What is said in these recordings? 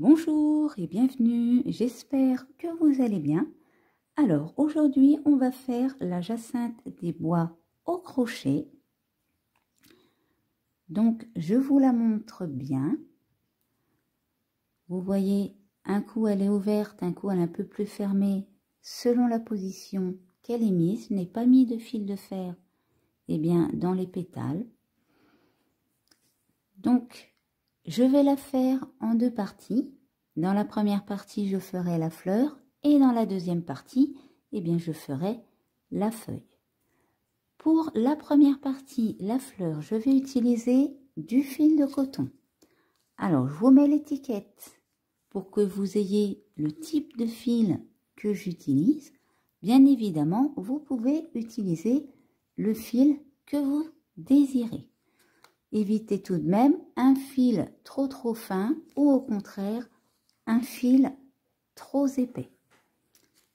Bonjour et bienvenue, j'espère que vous allez bien. Alors aujourd'hui on va faire la jacinthe des bois au crochet. Donc je vous la montre bien. Vous voyez, un coup elle est ouverte, un coup elle est un peu plus fermée selon la position qu'elle est mise. Je n'ai pas mis de fil de fer dans les pétales. Donc je vais la faire en deux parties. Dans la première partie, je ferai la fleur et dans la deuxième partie, je ferai la feuille. Pour la première partie, la fleur, je vais utiliser du fil de coton. Alors, je vous mets l'étiquette pour que vous ayez le type de fil que j'utilise. Bien évidemment, vous pouvez utiliser le fil que vous désirez. Évitez tout de même un fil trop fin ou au contraire, un fil trop épais.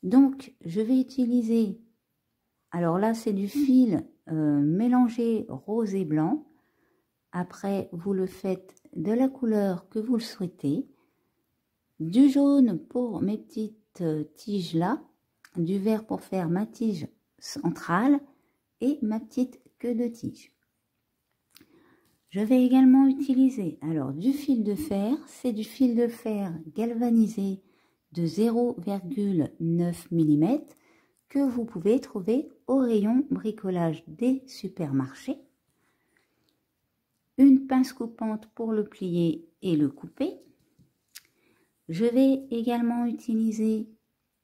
Donc je vais utiliser, alors là c'est du fil mélangé rose et blanc. Après vous le faites de la couleur que vous le souhaitez. Du jaune pour mes petites tiges là, du vert pour faire ma tige centrale et ma petite queue de tige. Je vais également utiliser alors du fil de fer, c'est du fil de fer galvanisé de 0,9 mm que vous pouvez trouver au rayon bricolage des supermarchés. Une pince coupante pour le plier et le couper. Je vais également utiliser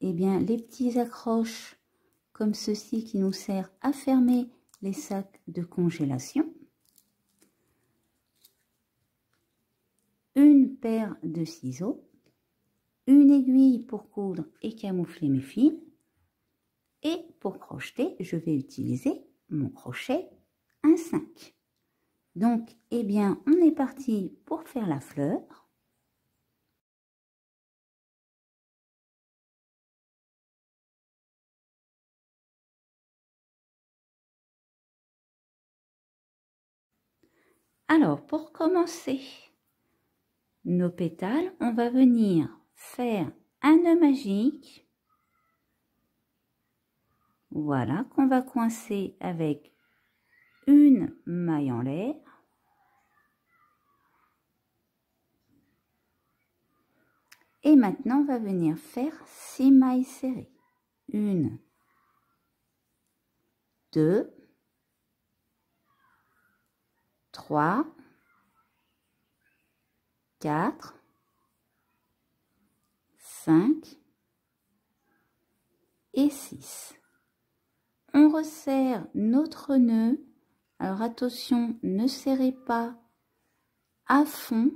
les petits accroches comme ceci qui nous sert à fermer les sacs de congélation. Une paire de ciseaux, une aiguille pour coudre et camoufler mes fils, et pour crocheter, je vais utiliser mon crochet 1,5. Donc, on est parti pour faire la fleur. Alors, pour commencer nos pétales, on va venir faire un nœud magique. Voilà, qu'on va coincer avec une maille en l'air. Et maintenant, on va venir faire 6 mailles serrées. 1, 2, 3, 4, 5 et 6. On resserre notre nœud. Alors attention, ne serrez pas à fond.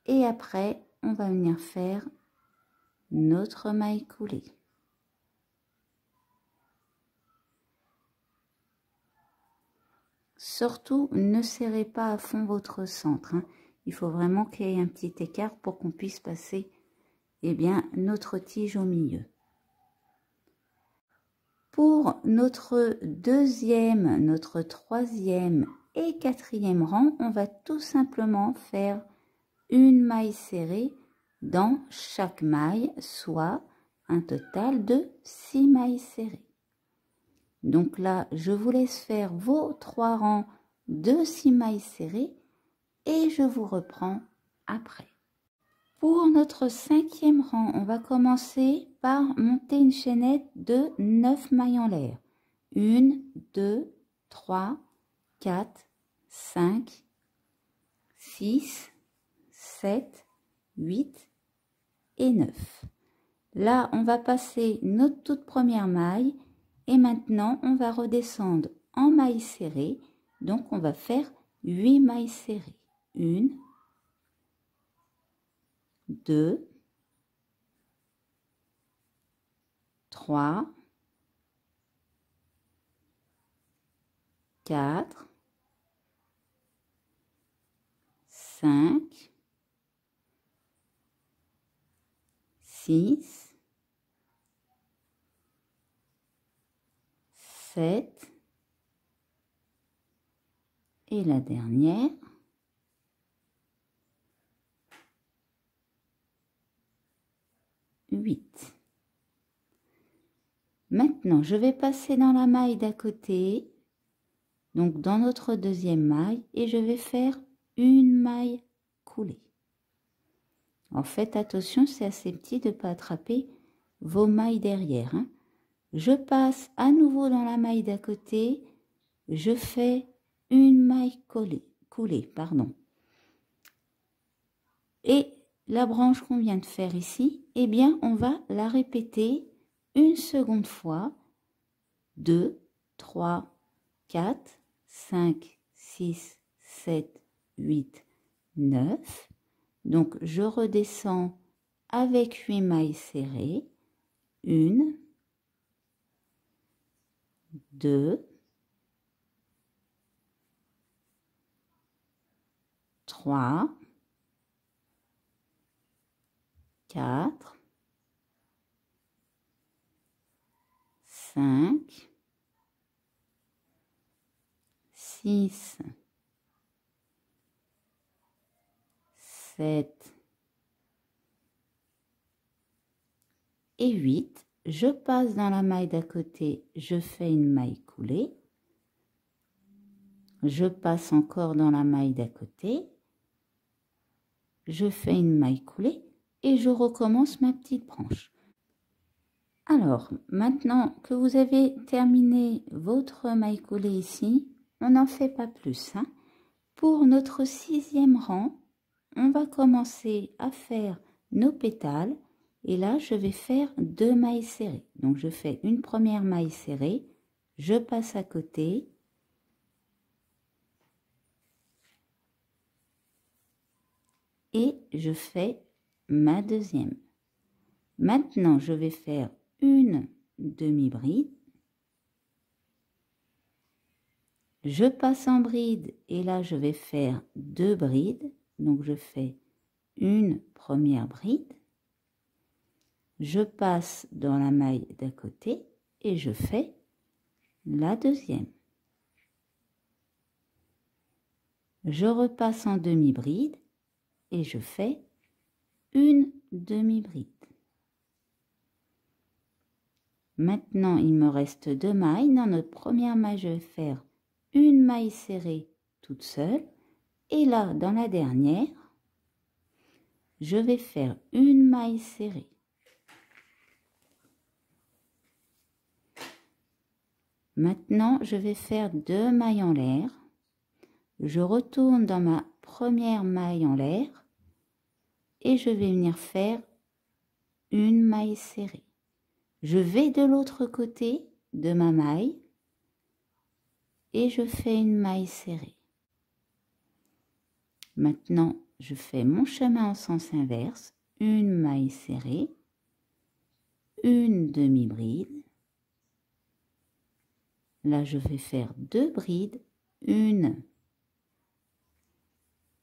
Et après, on va venir faire notre maille coulée. Surtout, ne serrez pas à fond votre centre. Il faut vraiment qu'il y ait un petit écart pour qu'on puisse passer notre tige au milieu. Pour notre deuxième, notre troisième et quatrième rang, on va tout simplement faire une maille serrée dans chaque maille, soit un total de 6 mailles serrées. Donc là, je vous laisse faire vos 3 rangs de 6 mailles serrées et je vous reprends après. Pour notre 5e rang, on va commencer par monter une chaînette de 9 mailles en l'air. 1, 2, 3, 4, 5, 6, 7, 8 et 9. Là, on va passer notre toute première maille et maintenant, on va redescendre en maille serrée. Donc, on va faire 8 mailles serrées. 1, 2, 3, 4, 5, 6, 7 et la dernière, 8. Maintenant, je vais passer dans la maille d'à côté, donc dans notre deuxième maille, et je vais faire une maille coulée. En fait, attention, c'est assez petit de ne pas attraper vos mailles derrière, hein. Je passe à nouveau dans la maille d'à côté, je fais une maille coulée, pardon. Et la branche qu'on vient de faire ici, eh bien, on va la répéter une seconde fois. 2, 3, 4, 5, 6, 7, 8, 9. Donc, je redescends avec 8 mailles serrées. 1, 2, 3, 4, 5, 6, 7 et 8. Je passe dans la maille d'à côté, je fais une maille coulée. Je passe encore dans la maille d'à côté, je fais une maille coulée et je recommence ma petite branche. Alors, maintenant que vous avez terminé votre maille coulée ici, on n'en fait pas plus, hein. Pour notre 6e rang, on va commencer à faire nos pétales. Et là, je vais faire 2 mailles serrées. Donc, je fais une première maille serrée, je passe à côté. Et je fais ma deuxième. Maintenant, je vais faire une demi-bride. Je passe en bride et là, je vais faire 2 brides. Donc, je fais une première bride. Je passe dans la maille d'à côté et je fais la deuxième. Je repasse en demi-bride et je fais une demi-bride. Maintenant, il me reste 2 mailles. Dans notre première maille, je vais faire une maille serrée toute seule. Et là, dans la dernière, je vais faire une maille serrée. Maintenant, je vais faire 2 mailles en l'air. Je retourne dans ma première maille en l'air et je vais venir faire une maille serrée. Je vais de l'autre côté de ma maille et je fais une maille serrée. Maintenant, je fais mon chemin en sens inverse, une maille serrée, une demi-bride. Là, je vais faire 2 brides, 1,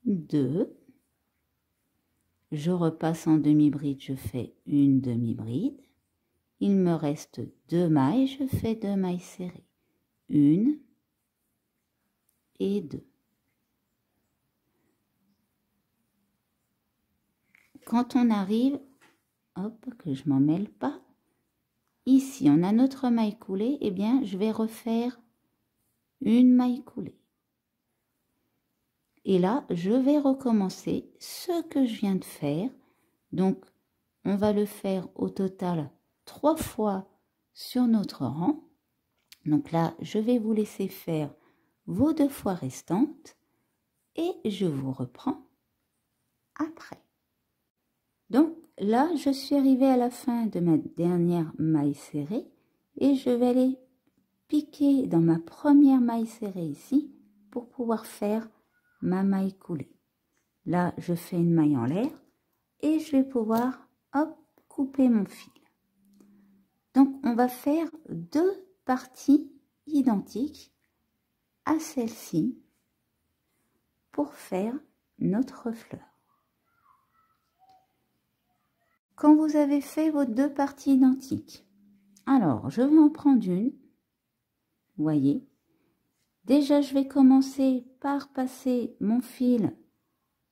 2. Je repasse en demi-bride, je fais une demi-bride. Il me reste 2 mailles, je fais 2 mailles serrées. 1 et 2. Quand on arrive, hop, que je m'en mêle pas, ici on a notre maille coulée, eh bien je vais refaire une maille coulée. Et là, je vais recommencer ce que je viens de faire. Donc, on va le faire au total 3 fois sur notre rang. Donc là, je vais vous laisser faire vos 2 fois restantes et je vous reprends après. Donc là, je suis arrivée à la fin de ma dernière maille serrée et je vais aller piquer dans ma première maille serrée ici pour pouvoir faire ma maille coulée. Là, je fais une maille en l'air et je vais pouvoir, hop, couper mon fil. Donc, on va faire 2 parties identiques à celle-ci pour faire notre fleur. Quand vous avez fait vos 2 parties identiques, alors je vais en prendre une, vous voyez. Déjà, je vais commencer par passer mon fil,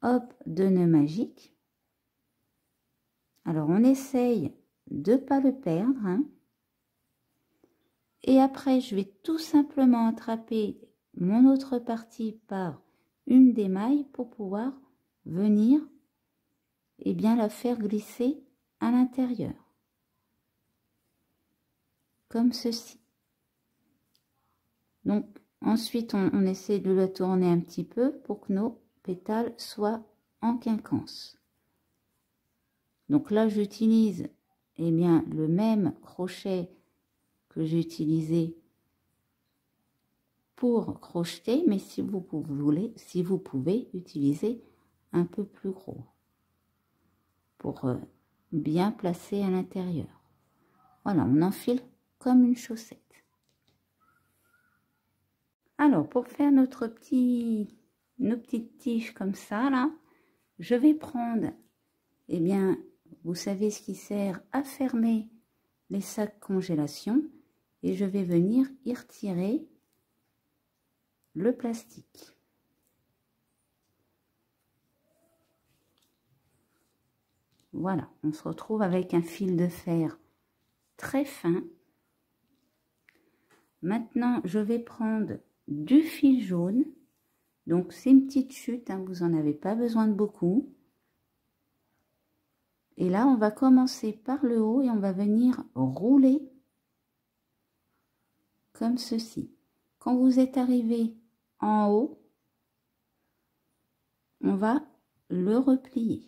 hop, de nœud magique. Alors, on essaye de ne pas le perdre, hein. Et après, je vais tout simplement attraper mon autre partie par une des mailles pour pouvoir venir et bien la faire glisser à l'intérieur. Comme ceci. Donc, ensuite, on essaie de le tourner un petit peu pour que nos pétales soient en quinconce. Donc là, j'utilise eh bien le même crochet que j'ai utilisé pour crocheter, mais si vous pouvez utiliser un peu plus gros pour bien placer à l'intérieur. Voilà, on enfile comme une chaussette. Alors, pour faire nos petites tiges comme ça, là, je vais prendre, eh bien, vous savez ce qui sert à fermer les sacs congélation, et je vais venir y retirer le plastique. Voilà, on se retrouve avec un fil de fer très fin. Maintenant, je vais prendre du fil jaune. Donc, c'est une petite chute, hein, vous n'en avez pas besoin de beaucoup. Et là, on va commencer par le haut et on va venir rouler comme ceci. Quand vous êtes arrivé en haut, on va le replier.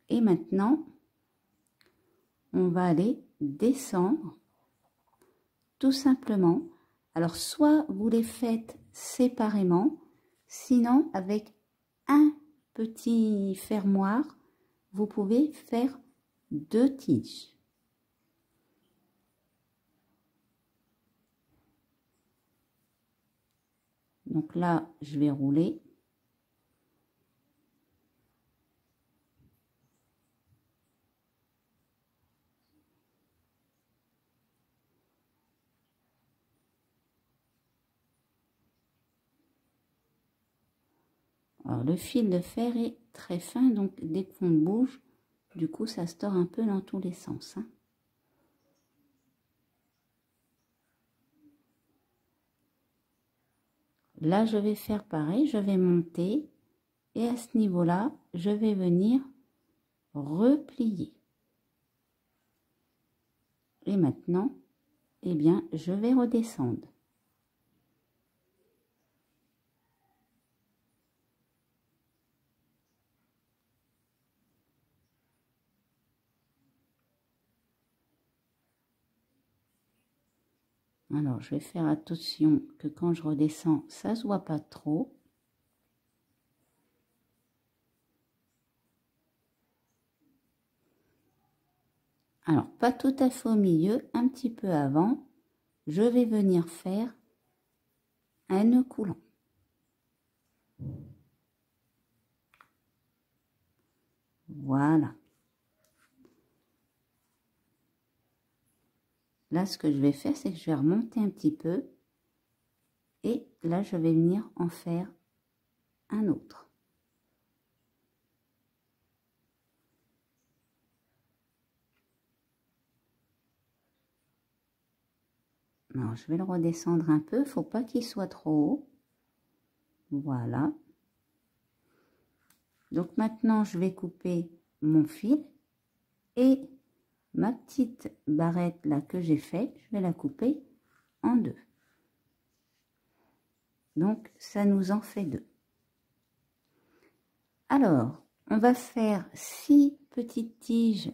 Et maintenant, on va aller descendre tout simplement. Alors, soit vous les faites séparément, sinon avec un petit fermoir, vous pouvez faire 2 tiges. Donc là, je vais rouler. Alors, le fil de fer est très fin, donc dès qu'on bouge, du coup, ça se tord un peu dans tous les sens, hein. Là, je vais faire pareil, je vais monter et à ce niveau-là, je vais venir replier. Et maintenant, eh bien, je vais redescendre. Alors, je vais faire attention que quand je redescends, ça se voit pas trop. Alors, pas tout à fait au milieu, un petit peu avant, je vais venir faire un nœud coulant. Voilà. Là, ce que je vais faire, c'est que je vais remonter un petit peu. Et là, je vais venir en faire un autre. Alors, je vais le redescendre un peu. Il ne faut pas qu'il soit trop haut. Voilà. Donc, maintenant, je vais couper mon fil. Et ma petite barrette là que j'ai faite, je vais la couper en 2. Donc, ça nous en fait 2. Alors, on va faire 6 petites tiges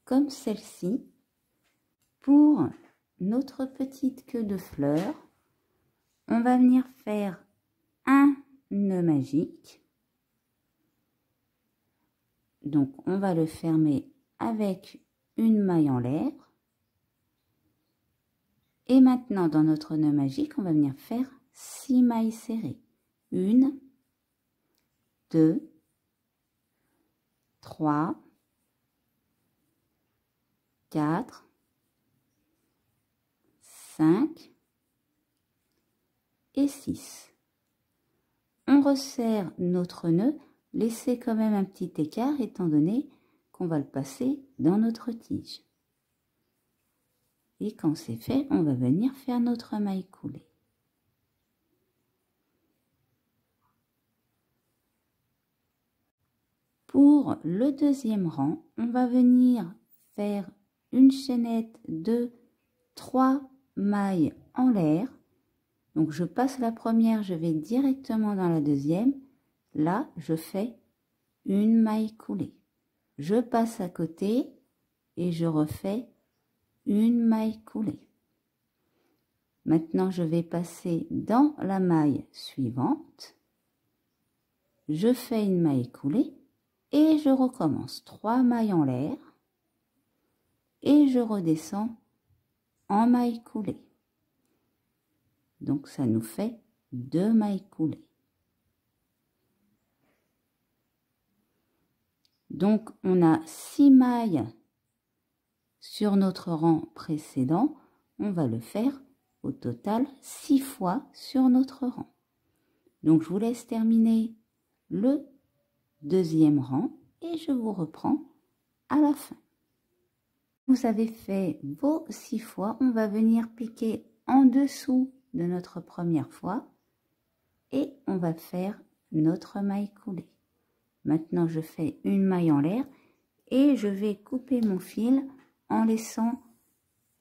comme celle-ci pour notre petite queue de fleur. On va venir faire un nœud magique. Donc, on va le fermer avec une maille en l'air. Et maintenant, dans notre nœud magique, on va venir faire 6 mailles serrées. 1, 2, 3, 4, 5 et 6. On resserre notre nœud laisser quand même un petit écart étant donné qu'on va le passer dans notre tige. Et quand c'est fait, on va venir faire notre maille coulée. Pour le deuxième rang, on va venir faire une chaînette de 3 mailles en l'air. Donc je passe la première, je vais directement dans la deuxième. Là, je fais une maille coulée. Je passe à côté et je refais une maille coulée. Maintenant, je vais passer dans la maille suivante. Je fais une maille coulée et je recommence 3 mailles en l'air et je redescends en maille coulée. Donc, ça nous fait 2 mailles coulées. Donc, on a 6 mailles sur notre rang précédent. On va le faire au total 6 fois sur notre rang. Donc, je vous laisse terminer le deuxième rang et je vous reprends à la fin. Vous avez fait vos 6 fois. On va venir piquer en dessous de notre première fois et on va faire notre maille coulée. Maintenant, je fais une maille en l'air et je vais couper mon fil en laissant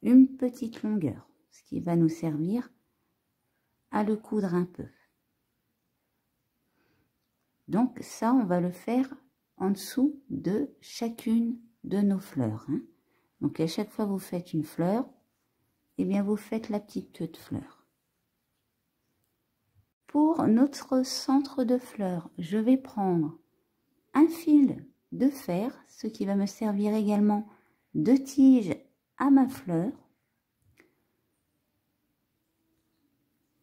une petite longueur, ce qui va nous servir à le coudre un peu. Donc ça, on va le faire en dessous de chacune de nos fleurs. Donc à chaque fois que vous faites une fleur, eh bien vous faites la petite queue de fleur. Pour notre centre de fleurs, je vais prendre un fil de fer, ce qui va me servir également de tige à ma fleur.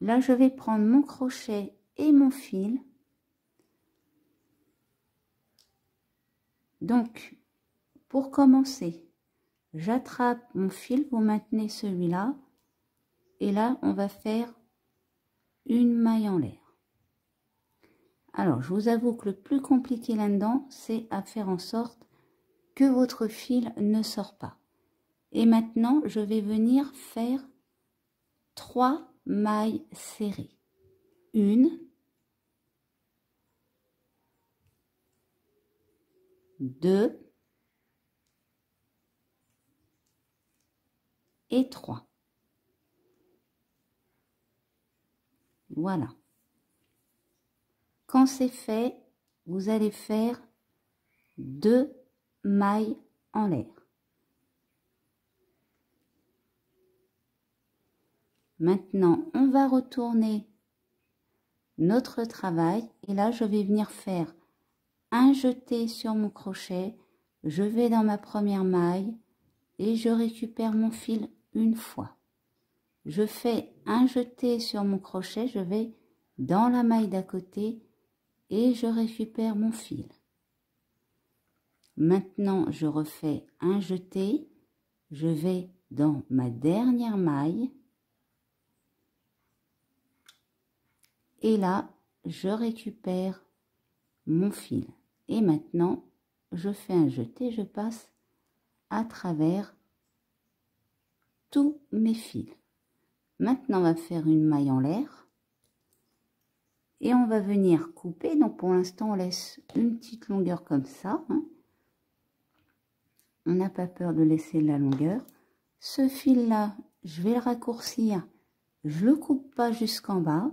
Là, je vais prendre mon crochet et mon fil. Donc, pour commencer, j'attrape mon fil, vous maintenez celui-là, et là, on va faire une maille en l'air. Alors, je vous avoue que le plus compliqué là-dedans, c'est à faire en sorte que votre fil ne sort pas. Et maintenant, je vais venir faire 3 mailles serrées. 1, 2 et 3. Voilà. Quand c'est fait, vous allez faire 2 mailles en l'air. Maintenant, on va retourner notre travail et là, je vais venir faire un jeté sur mon crochet. Je vais dans ma première maille et je récupère mon fil une fois. Je fais un jeté sur mon crochet, je vais dans la maille d'à côté et je récupère mon fil. Maintenant, je refais un jeté, je vais dans ma dernière maille et là, je récupère mon fil. Et maintenant, je fais un jeté, je passe à travers tous mes fils. Maintenant, on va faire une maille en l'air et on va venir couper. Donc, pour l'instant, on laisse une petite longueur comme ça. On n'a pas peur de laisser la longueur. Ce fil-là, je vais le raccourcir. Je le coupe pas jusqu'en bas.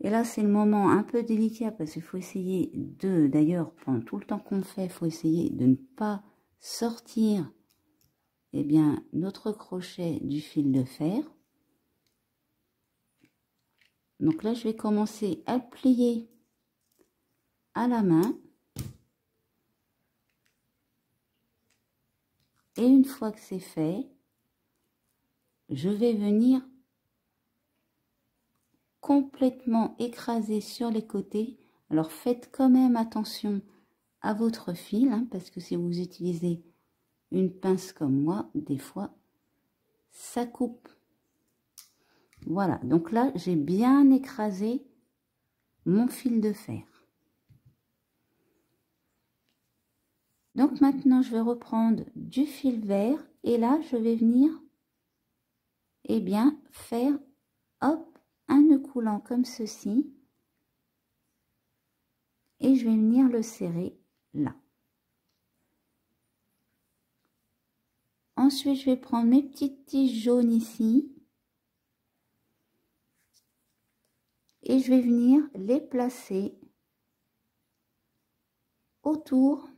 Et là, c'est le moment un peu délicat parce qu'il faut essayer de, d'ailleurs, pendant tout le temps qu'on fait, il faut essayer de ne pas sortir, eh bien, notre crochet du fil de fer. Donc là, je vais commencer à plier à la main. Et une fois que c'est fait, je vais venir complètement écraser sur les côtés. Alors faites quand même attention à votre fil, parce que si vous utilisez une pince comme moi, des fois, ça coupe. Voilà, donc là, j'ai bien écrasé mon fil de fer. Donc maintenant, je vais reprendre du fil vert et là, je vais venir, eh bien, faire, hop, un nœud coulant comme ceci. Et je vais venir le serrer là. Ensuite, je vais prendre mes petites tiges jaunes ici. Et je vais venir les placer autour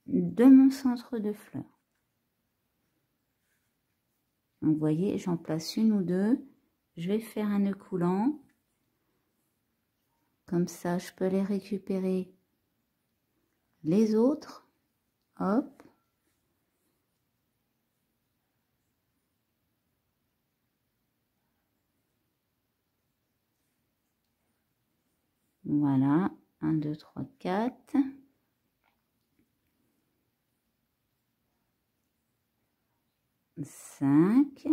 de mon centre de fleurs. Donc, vous voyez, j'en place une ou deux. Je vais faire un nœud coulant. Comme ça, je peux les récupérer les autres. Hop. Voilà. 1, 2, 3, 4. Cinq.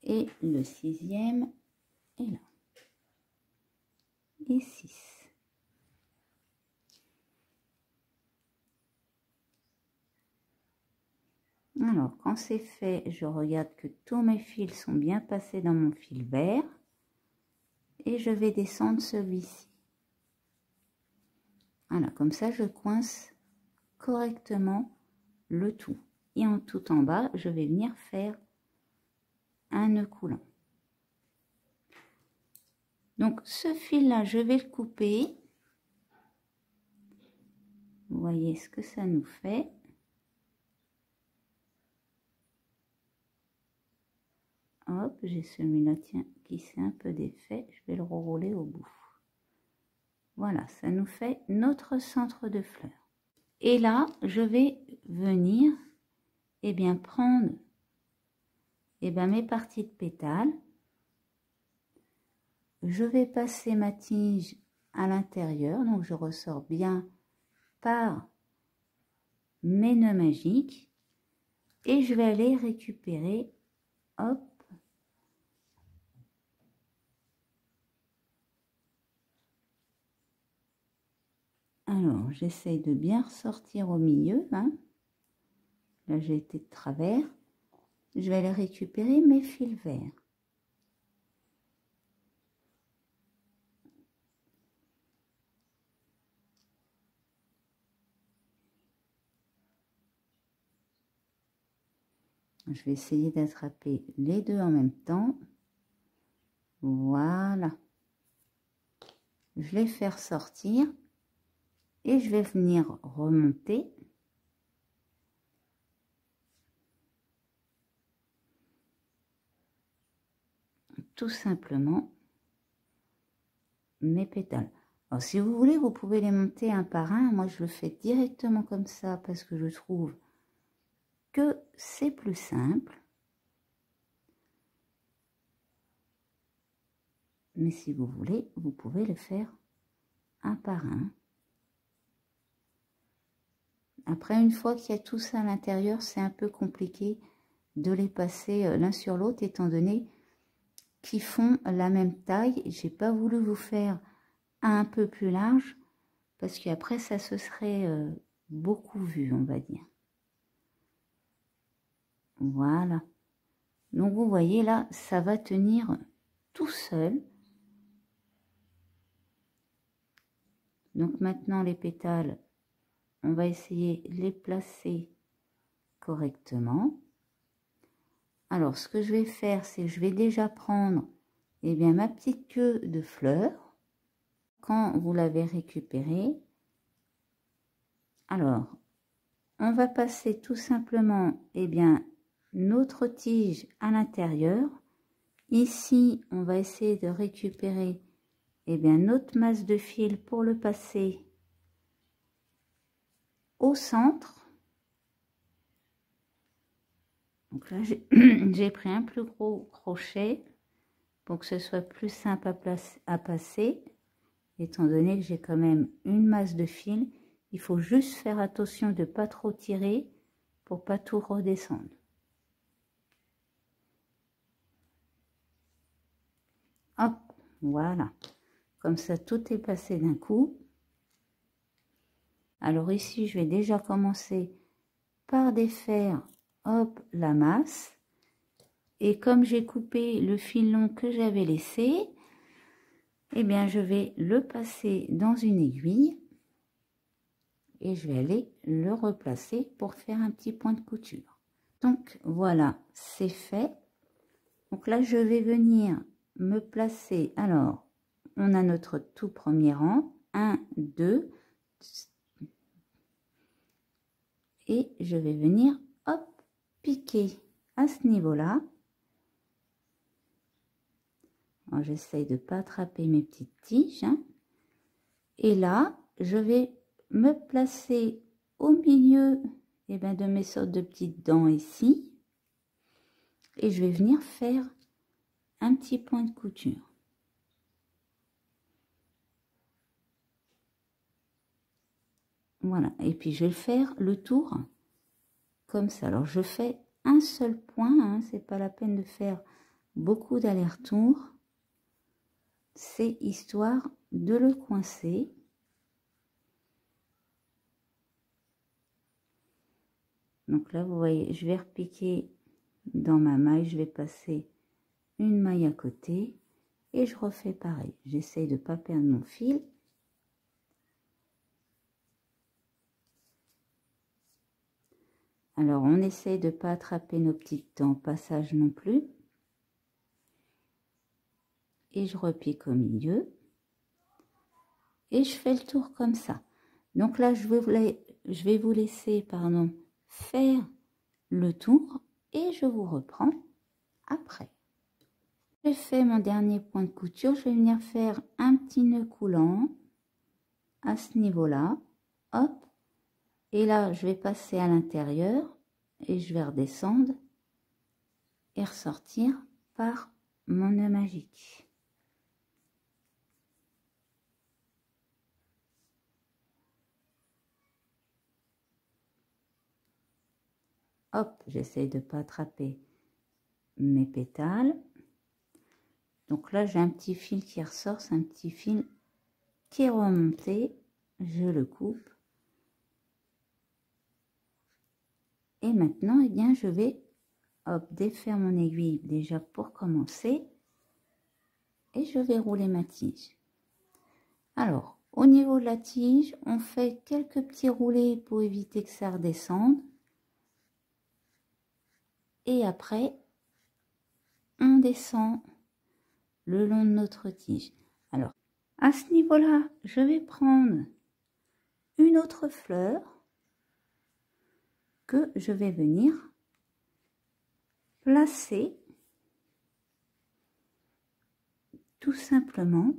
Et le 6e est là. Et 6. Alors, quand c'est fait, je regarde que tous mes fils sont bien passés dans mon fil vert. Et je vais descendre celui-ci. Voilà, comme ça, je coince correctement le tout. Et en tout en bas, je vais venir faire un nœud coulant. Donc, ce fil-là, je vais le couper. Vous voyez ce que ça nous fait. Hop, j'ai celui-là, tiens, qui s'est un peu défait. Je vais le rerouler au bout. Voilà, ça nous fait notre centre de fleurs. Et là, je vais venir, eh bien, prendre, eh bien, mes parties de pétales. Je vais passer ma tige à l'intérieur, donc je ressors bien par mes nœuds magiques. Et je vais aller récupérer, hop, alors j'essaye de bien ressortir au milieu, hein. Là j'ai été de travers. Je vais aller récupérer mes fils verts. Je vais essayer d'attraper les deux en même temps. Voilà. Je les fais ressortir et je vais venir remonter. Tout simplement mes pétales. Alors, si vous voulez, vous pouvez les monter un par un. Moi, je le fais directement comme ça parce que je trouve que c'est plus simple. Mais si vous voulez, vous pouvez le faire un par un. Après, une fois qu'il y a tout ça à l'intérieur, c'est un peu compliqué de les passer l'un sur l'autre, étant donné qu'ils font la même taille. J'ai pas voulu vous faire un peu plus large, parce qu'après, ça se serait beaucoup vu, on va dire. Voilà. Donc, vous voyez, là, ça va tenir tout seul. Donc, maintenant, les pétales, on va essayer de les placer correctement. Alors, ce que je vais faire, c'est que je vais déjà prendre, eh bien, ma petite queue de fleurs. Quand vous l'avez récupérée, alors, on va passer tout simplement, eh bien, notre tige à l'intérieur. Ici, on va essayer de récupérer, eh bien, notre masse de fil pour le passer au centre. Donc là, j'ai pris un plus gros crochet pour que ce soit plus simple à passer, étant donné que j'ai quand même une masse de fil. Il faut juste faire attention de ne pas trop tirer pour pas tout redescendre. Hop, voilà. Comme ça, tout est passé d'un coup. Alors ici, je vais déjà commencer par défaire, hop, la masse. Et comme j'ai coupé le fil long que j'avais laissé, eh bien, je vais le passer dans une aiguille. Et je vais aller le replacer pour faire un petit point de couture. Donc, voilà, c'est fait. Donc là, je vais venir me placer. Alors, on a notre tout premier rang. 1, 2. Et je vais venir, hop, piquer à ce niveau-là. J'essaye de ne pas attraper mes petites tiges. Hein. Et là, je vais me placer au milieu de mes sortes de petites dents ici. Et je vais venir faire un petit point de couture. Voilà, et puis je vais le faire le tour comme ça. Alors je fais un seul point, hein, c'est pas la peine de faire beaucoup d'allers-retours. C'est histoire de le coincer. Donc là, vous voyez, je vais repiquer dans ma maille, je vais passer une maille à côté et je refais pareil. J'essaye de ne pas perdre mon fil. Alors, on essaye de ne pas attraper nos petites dents au passage non plus. Et je repique au milieu. Et je fais le tour comme ça. Donc là, je vais vous laisser faire le tour et je vous reprends après. J'ai fait mon dernier point de couture. Je vais venir faire un petit nœud coulant à ce niveau-là. Hop. Et là, je vais passer à l'intérieur et je vais redescendre et ressortir par mon nœud magique. Hop, j'essaye de ne pas attraper mes pétales. Donc là, j'ai un petit fil qui ressort, c'est un petit fil qui est remonté. Je le coupe. Et maintenant, eh bien, je vais défaire mon aiguille déjà pour commencer. Et je vais rouler ma tige. Alors, au niveau de la tige, on fait quelques petits roulés pour éviter que ça redescende. Et après, on descend le long de notre tige. Alors, à ce niveau-là, je vais prendre une autre fleur que je vais venir placer tout simplement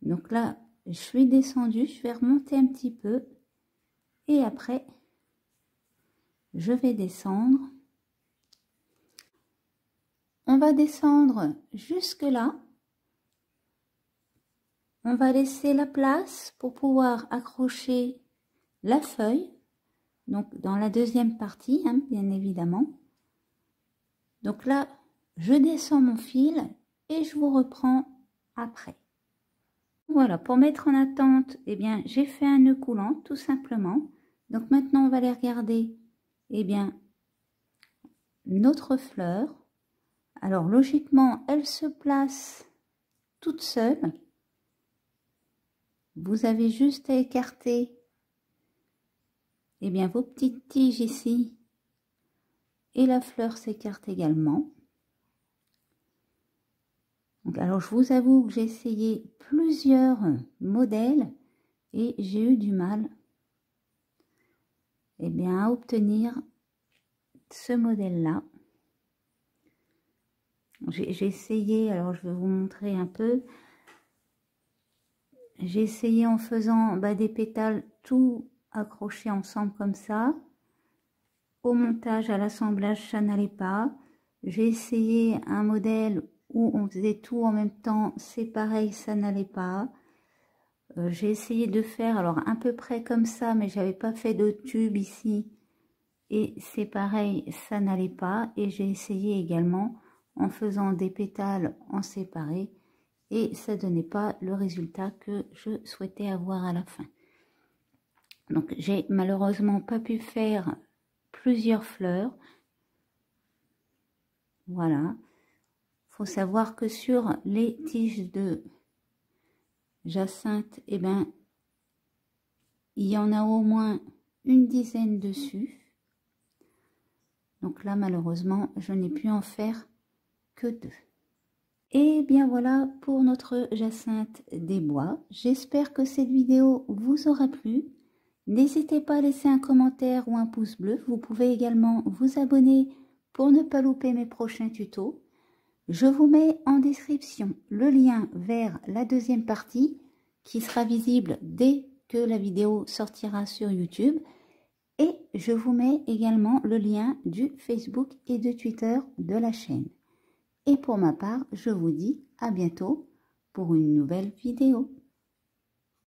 donc là je suis descendue, je vais remonter un petit peu et après je vais descendre. On va descendre jusque là, on va laisser la place pour pouvoir accrocher la feuille, donc dans la deuxième partie, hein, bien évidemment. Donc là, je descends mon fil et je vous reprends après. Voilà, pour mettre en attente, eh bien, j'ai fait un nœud coulant, tout simplement. Donc maintenant, on va aller regarder, eh bien, notre fleur. Alors, logiquement, elle se place toute seule. Vous avez juste à écarter, eh bien, vos petites tiges ici. Et la fleur s'écarte également. Donc, alors, je vous avoue que j'ai essayé plusieurs modèles et j'ai eu du mal à obtenir ce modèle-là. J'ai essayé, alors je vais vous montrer un peu. J'ai essayé en faisant des pétales tout accrochés ensemble comme ça. Au montage, à l'assemblage, ça n'allait pas. J'ai essayé un modèle où on faisait tout en même temps, c'est pareil, ça n'allait pas. J'ai essayé de faire alors à peu près comme ça, mais j'avais pas fait de tube ici. et c'est pareil, ça n'allait pas, et j'ai essayé également en faisant des pétales en séparé, et ça donnait pas le résultat que je souhaitais avoir à la fin. Donc j'ai malheureusement pas pu faire plusieurs fleurs. Voilà. Faut savoir que sur les tiges de jacinthe, eh ben, il y en a au moins une dizaine dessus. Donc là, malheureusement, je n'ai pu en faire que 2. Et bien voilà pour notre jacinthe des bois. J'espère que cette vidéo vous aura plu. N'hésitez pas à laisser un commentaire ou un pouce bleu. Vous pouvez également vous abonner pour ne pas louper mes prochains tutos. Je vous mets en description le lien vers la deuxième partie qui sera visible dès que la vidéo sortira sur YouTube. Et je vous mets également le lien du Facebook et de Twitter de la chaîne. Et pour ma part, je vous dis à bientôt pour une nouvelle vidéo.